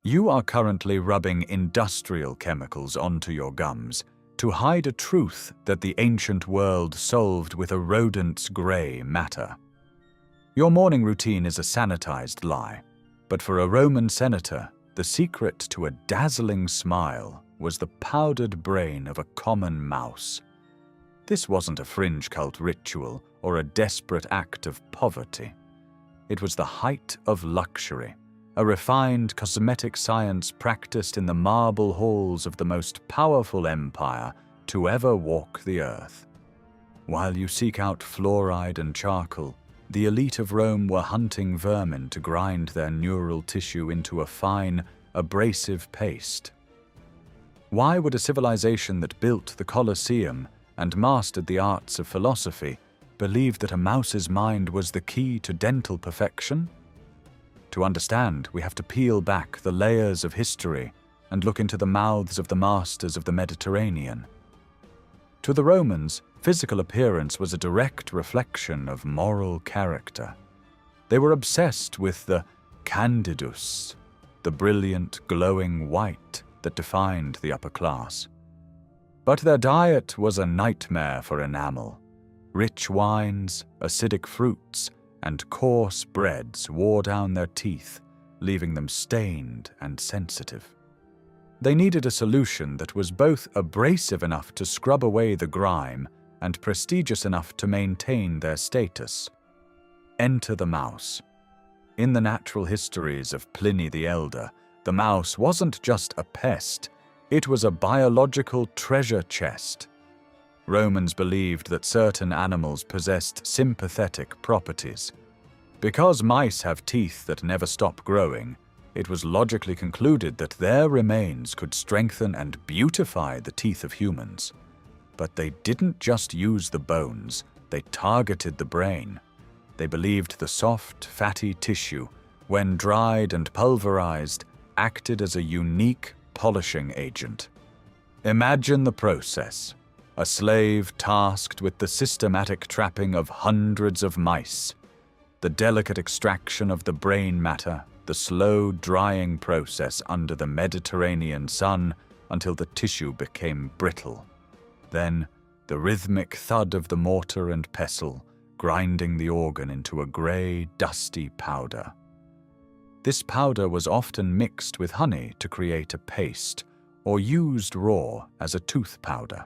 You are currently rubbing industrial chemicals onto your gums to hide a truth that the ancient world solved with a rodent's grey matter. Your morning routine is a sanitized lie, but for a Roman senator, the secret to a dazzling smile was the powdered brain of a common mouse. This wasn't a fringe cult ritual or a desperate act of poverty. It was the height of luxury, a refined cosmetic science practiced in the marble halls of the most powerful empire to ever walk the earth. While you seek out fluoride and charcoal, the elite of Rome were hunting vermin to grind their neural tissue into a fine, abrasive paste. Why would a civilization that built the Colosseum and mastered the arts of philosophy believe that a mouse's mind was the key to dental perfection? To understand, we have to peel back the layers of history and look into the mouths of the masters of the Mediterranean. To the Romans, physical appearance was a direct reflection of moral character. They were obsessed with the candidus, the brilliant, glowing white that defined the upper class. But their diet was a nightmare for enamel. Rich wines, acidic fruits, and coarse breads wore down their teeth, leaving them stained and sensitive. They needed a solution that was both abrasive enough to scrub away the grime and prestigious enough to maintain their status. Enter the mouse. In the natural histories of Pliny the Elder, the mouse wasn't just a pest, it was a biological treasure chest. Romans believed that certain animals possessed sympathetic properties. Because mice have teeth that never stop growing, it was logically concluded that their remains could strengthen and beautify the teeth of humans. But they didn't just use the bones, they targeted the brain. They believed the soft, fatty tissue, when dried and pulverized, acted as a unique polishing agent. Imagine the process. A slave tasked with the systematic trapping of hundreds of mice, the delicate extraction of the brain matter, the slow drying process under the Mediterranean sun until the tissue became brittle. Then, the rhythmic thud of the mortar and pestle, grinding the organ into a grey, dusty powder. This powder was often mixed with honey to create a paste, or used raw as a tooth powder.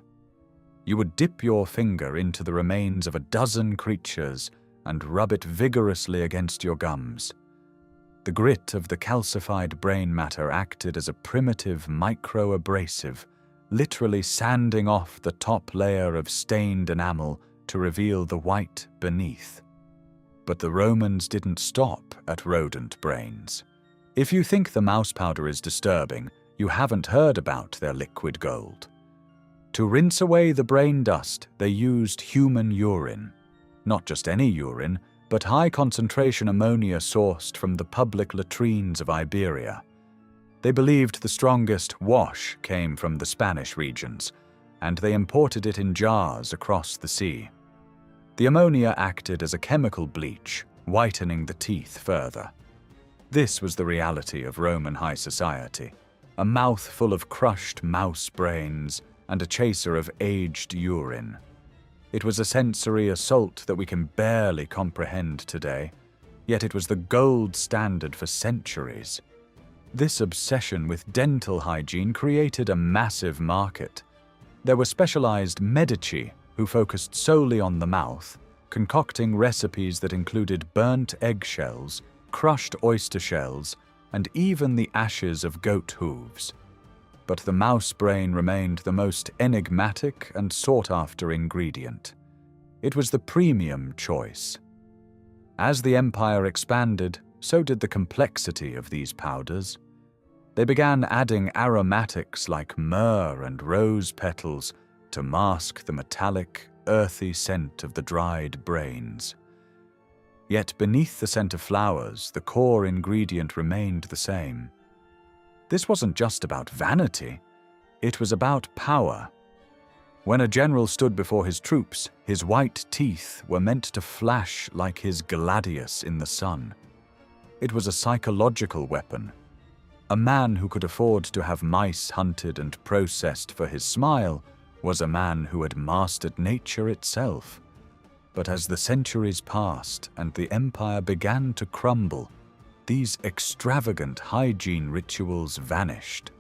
You would dip your finger into the remains of a dozen creatures and rub it vigorously against your gums. The grit of the calcified brain matter acted as a primitive micro-abrasive, literally sanding off the top layer of stained enamel to reveal the white beneath. But the Romans didn't stop at rodent brains. If you think the mouse powder is disturbing, you haven't heard about their liquid gold. To rinse away the brain dust, they used human urine. Not just any urine, but high-concentration ammonia sourced from the public latrines of Iberia. They believed the strongest wash came from the Spanish regions, and they imported it in jars across the sea. The ammonia acted as a chemical bleach, whitening the teeth further. This was the reality of Roman high society, a mouth full of crushed mouse brains and a chaser of aged urine. It was a sensory assault that we can barely comprehend today, yet it was the gold standard for centuries. This obsession with dental hygiene created a massive market. There were specialized medici who focused solely on the mouth, concocting recipes that included burnt eggshells, crushed oyster shells, and even the ashes of goat hooves. But the mouse brain remained the most enigmatic and sought-after ingredient. It was the premium choice. As the empire expanded, so did the complexity of these powders. They began adding aromatics like myrrh and rose petals to mask the metallic, earthy scent of the dried brains. Yet beneath the scent of flowers, the core ingredient remained the same. This wasn't just about vanity, it was about power. When a general stood before his troops, his white teeth were meant to flash like his gladius in the sun. It was a psychological weapon. A man who could afford to have mice hunted and processed for his smile was a man who had mastered nature itself. But as the centuries passed and the empire began to crumble, these extravagant hygiene rituals vanished.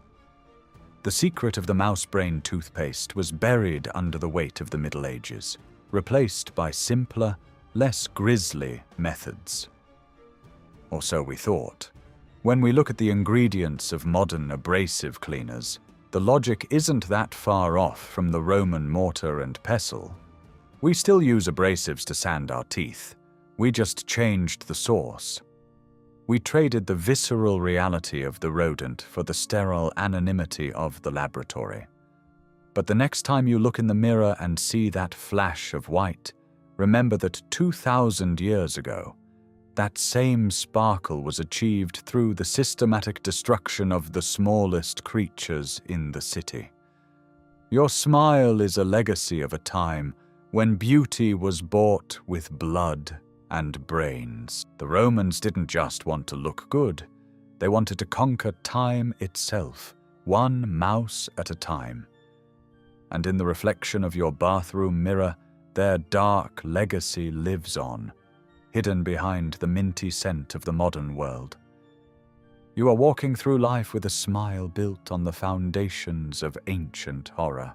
The secret of the mouse-brain toothpaste was buried under the weight of the Middle Ages, replaced by simpler, less grisly methods. Or so we thought. When we look at the ingredients of modern abrasive cleaners, the logic isn't that far off from the Roman mortar and pestle. We still use abrasives to sand our teeth. We just changed the source. We traded the visceral reality of the rodent for the sterile anonymity of the laboratory. But the next time you look in the mirror and see that flash of white, remember that 2,000 years ago, that same sparkle was achieved through the systematic destruction of the smallest creatures in the city. Your smile is a legacy of a time when beauty was bought with blood and brains. The Romans didn't just want to look good, they wanted to conquer time itself, one mouse at a time. And in the reflection of your bathroom mirror, their dark legacy lives on, hidden behind the minty scent of the modern world. You are walking through life with a smile built on the foundations of ancient horror.